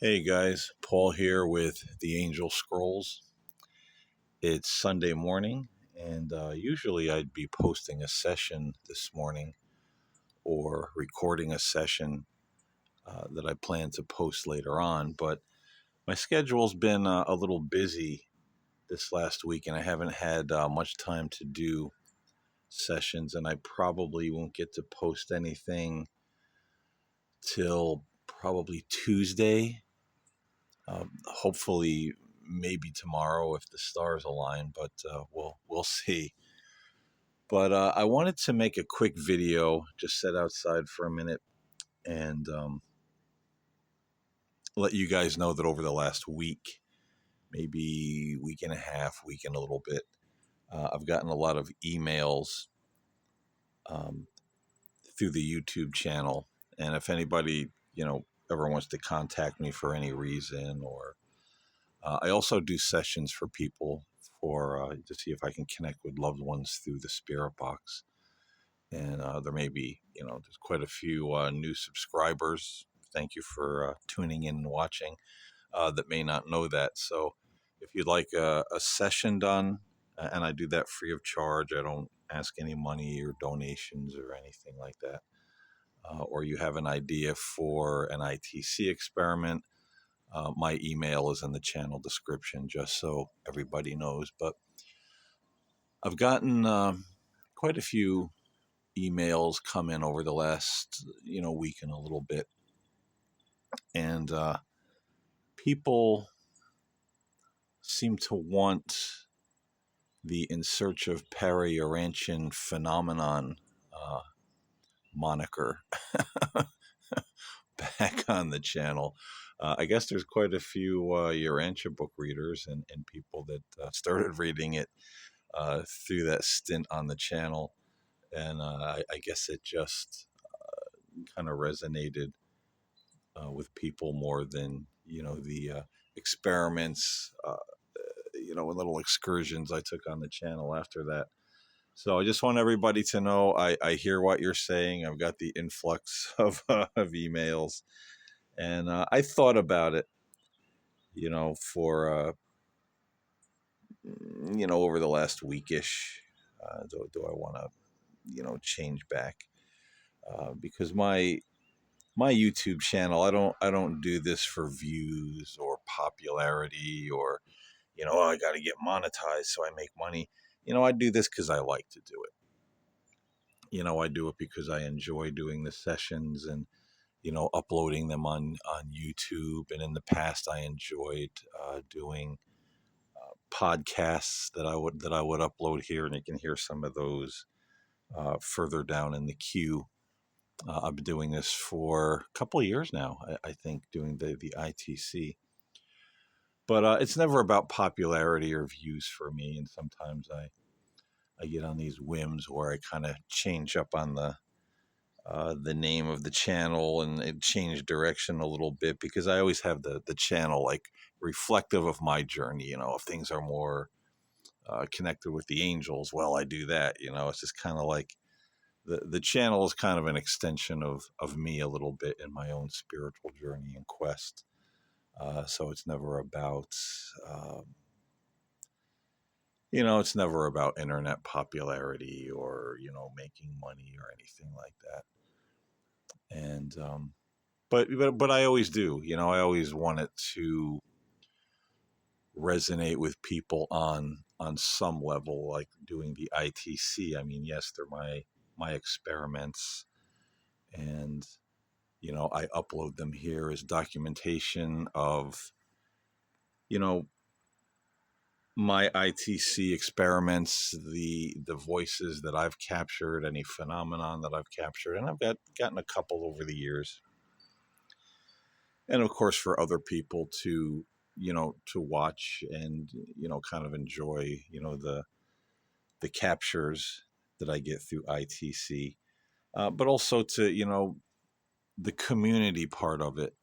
Hey guys, Paul here with the Angel Scrolls. It's Sunday morning, and usually I'd be posting a session this morning or recording a session that I plan to post later on. But my schedule's been a little busy this last week, and I haven't had much time to do sessions, and I probably won't get to post anything till probably Tuesday. Hopefully, maybe tomorrow if the stars align, but we'll see. But I wanted to make a quick video, just sit outside for a minute and let you guys know that over the last week, maybe week and a half, week and a little bit, I've gotten a lot of emails um, through the YouTube channel, and if anybody ever wants to contact me for any reason, or I also do sessions for people for to see if I can connect with loved ones through the spirit box. And there may be, there's quite a few new subscribers. Thank you for tuning in and watching that may not know that. So if you'd like a session done, and I do that free of charge, I don't ask any money or donations or anything like that. Or you have an idea for an ITC experiment, my email is in the channel description, just so everybody knows. But I've gotten quite a few emails come in over the last week and a little bit, and people seem to want the In Search of Para-Urantian Phenomenon moniker back on the channel. I guess there's quite a few Urantia book readers and people that started reading it through that stint on the channel, and I guess it just kind of resonated with people more than the experiments, and little excursions I took on the channel after that. So I just want everybody to know I hear what you're saying. I've got the influx of emails, and I thought about it, for over the last weekish. Do I want to change back? Because my YouTube channel, I don't do this for views or popularity, or oh, I got to get monetized so I make money. I do this because I like to do it. I do it because I enjoy doing the sessions and uploading them on YouTube. And in the past, I enjoyed doing podcasts that I would upload here, and you can hear some of those further down in the queue. I've been doing this for a couple of years now, I think, doing the ITC. But it's never about popularity or views for me. And sometimes I get on these whims where I kind of change up on the name of the channel and it changed direction a little bit, because I always have the channel like reflective of my journey. If things are more connected with the angels, well, I do that. It's just kind of like the channel is kind of an extension of me a little bit in my own spiritual journey and quest. So it's never about, um, it's never about internet popularity or, making money or anything like that. And, but I always do, I always want it to resonate with people on some level, like doing the ITC. I mean, yes, they're my experiments, and I upload them here as documentation of you know my ITC experiments, the voices that I've captured, any phenomenon that I've captured, and I've gotten a couple over the years, and of course for other people to to watch and kind of enjoy the captures that I get through ITC, but also to the community part of it.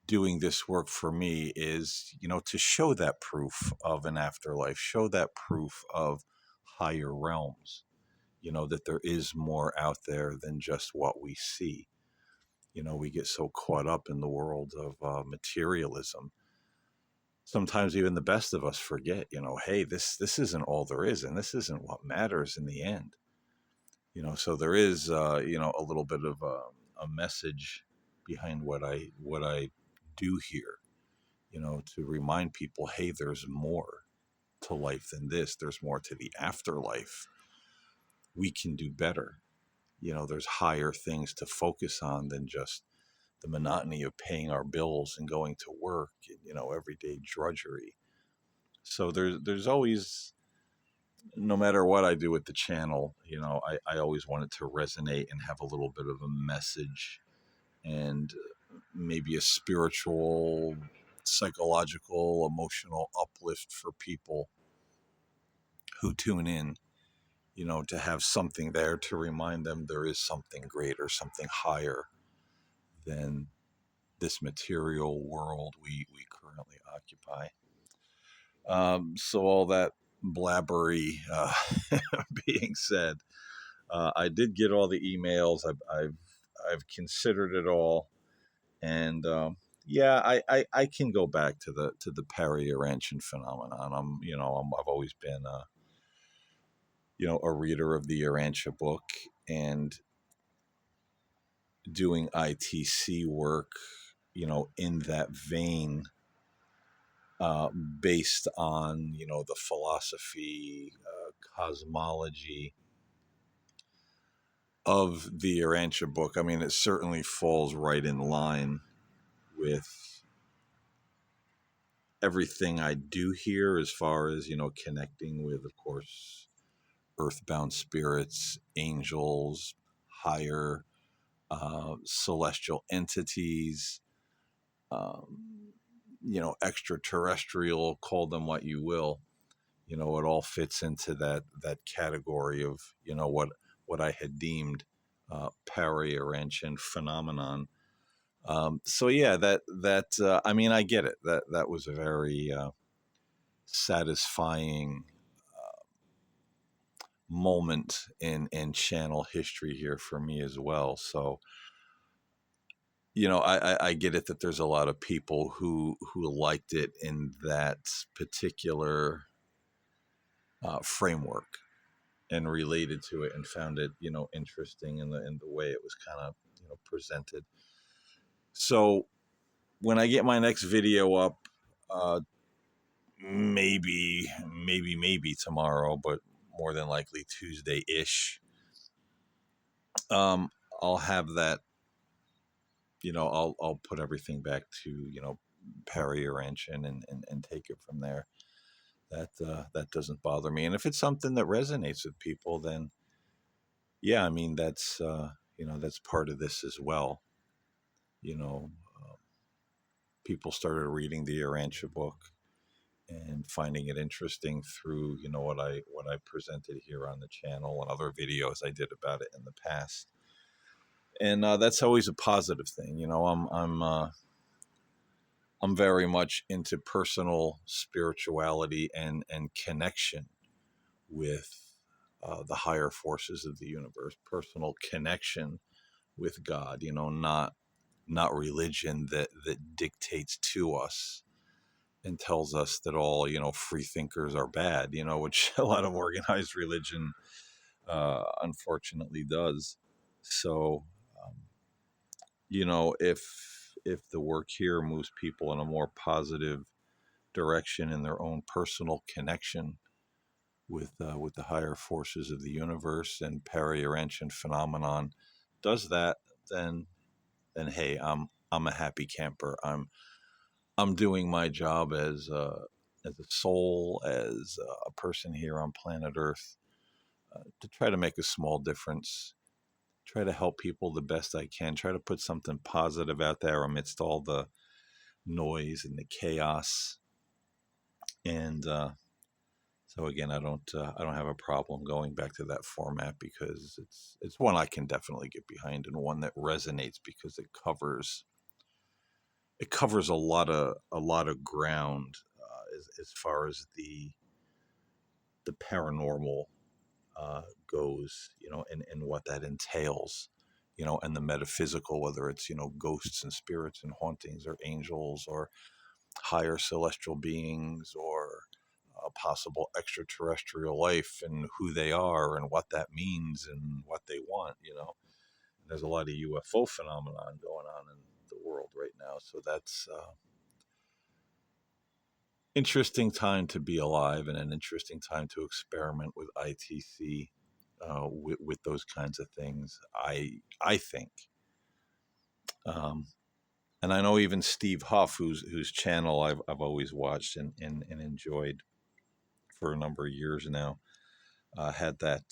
Doing this work for me is to show that proof of an afterlife, show that proof of higher realms, that there is more out there than just what we see. We get so caught up in the world of materialism. Sometimes even the best of us forget, hey, this isn't all there is, and this isn't what matters in the end. So there is, a little bit of a message behind what I do here. To remind people, hey, there's more to life than this. There's more to the afterlife. We can do better. There's higher things to focus on than just the monotony of paying our bills and going to work and, everyday drudgery. So there's always, no matter what I do with the channel, I always want it to resonate and have a little bit of a message and maybe a spiritual, psychological, emotional uplift for people who tune in, to have something there to remind them there is something greater, something higher than this material world we currently occupy. So all that blabbery being said, I did get all the emails. I've considered it all, and yeah, I can go back to the Peri-Urantian phenomenon. I've always been a reader of the Urantia book and doing ITC work, in that vein, based on the philosophy, cosmology of the Urantia book. I mean, it certainly falls right in line with everything I do here, as far as connecting with, of course, earthbound spirits, angels, higher celestial entities, extraterrestrial, call them what you will. It all fits into that category of what I had deemed Peri-Urantian phenomenon. So yeah, that I mean, I get it. That was a very satisfying moment in channel history here for me as well. So I get it that there's a lot of people who liked it in that particular framework and related to it and found it interesting in the way it was kind of presented. So when I get my next video up, uh, maybe tomorrow, but more than likely Tuesday-ish, um, I'll have that. I'll put everything back to Peri-Urantian and take it from there. That doesn't bother me, and if it's something that resonates with people, then yeah, I mean that's part of this as well. You know, People started reading the Urantia book and finding it interesting through what I presented here on the channel and other videos I did about it in the past, and that's always a positive thing. I'm very much into personal spirituality and connection with the higher forces of the universe, personal connection with God. Not religion that dictates to us and tells us that all free thinkers are bad. Which a lot of organized religion unfortunately does. So um, if the work here moves people in a more positive direction in their own personal connection with the higher forces of the universe and Peri-Urantian phenomenon does that, then hey, I'm a happy camper. I'm doing my job as a soul, as a person here on planet Earth, to try to make a small difference, try to help people the best I can, try to put something positive out there amidst all the noise and the chaos. And so again, I don't have a problem going back to that format because it's one I can definitely get behind and one that resonates because it covers a lot of ground, as far as the paranormal goes, and what that entails, and the metaphysical, whether it's, ghosts and spirits and hauntings or angels or higher celestial beings or possible extraterrestrial life and who they are and what that means and what they want. There's a lot of UFO phenomenon going on in the world right now. So that's interesting time to be alive and an interesting time to experiment with ITC, with those kinds of things. I think, um, and I know even Steve Huff, whose channel I've always watched and enjoyed for a number of years now, had that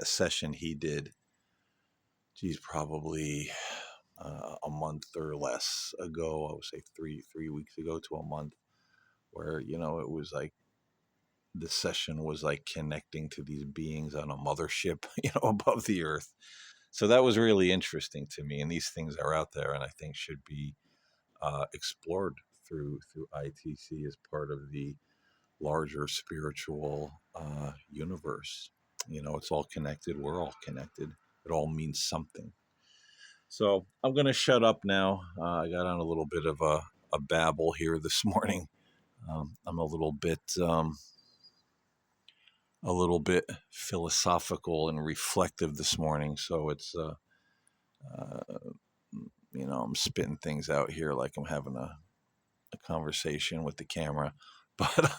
session he did. Geez, probably a month or less ago. I would say three weeks ago to a month, where it was like the session was like connecting to these beings on a mothership, above the earth. So that was really interesting to me. And these things are out there, and I think should be explored through ITC as part of the larger spiritual universe. It's all connected. We're all connected. It all means something. So I'm going to shut up now. I got on a little bit of a babble here this morning. I'm a little bit philosophical and reflective this morning. So it's, I'm spitting things out here like I'm having a conversation with the camera. But,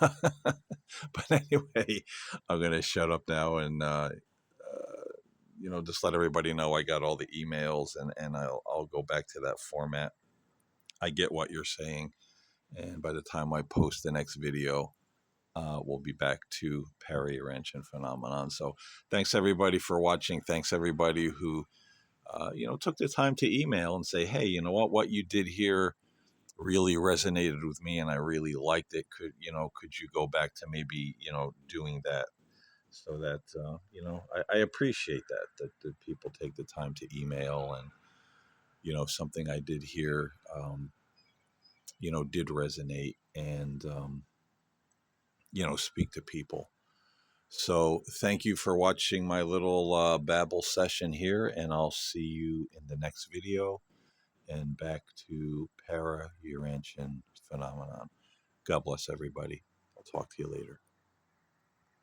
but anyway, I'm going to shut up now and, just let everybody know I got all the emails, and I'll go back to that format. I get what you're saying. And by the time I post the next video, we'll be back to Peri-Arrangian phenomenon. So thanks everybody for watching. Thanks everybody who, took the time to email and say, hey, you know what you did here really resonated with me and I really liked it. Could you go back to maybe, doing that? So that, I appreciate that people take the time to email and, something I did here, did resonate and, speak to people. So thank you for watching my little babble session here, and I'll see you in the next video and back to Para-Urantian phenomenon. God bless everybody. I'll talk to you later.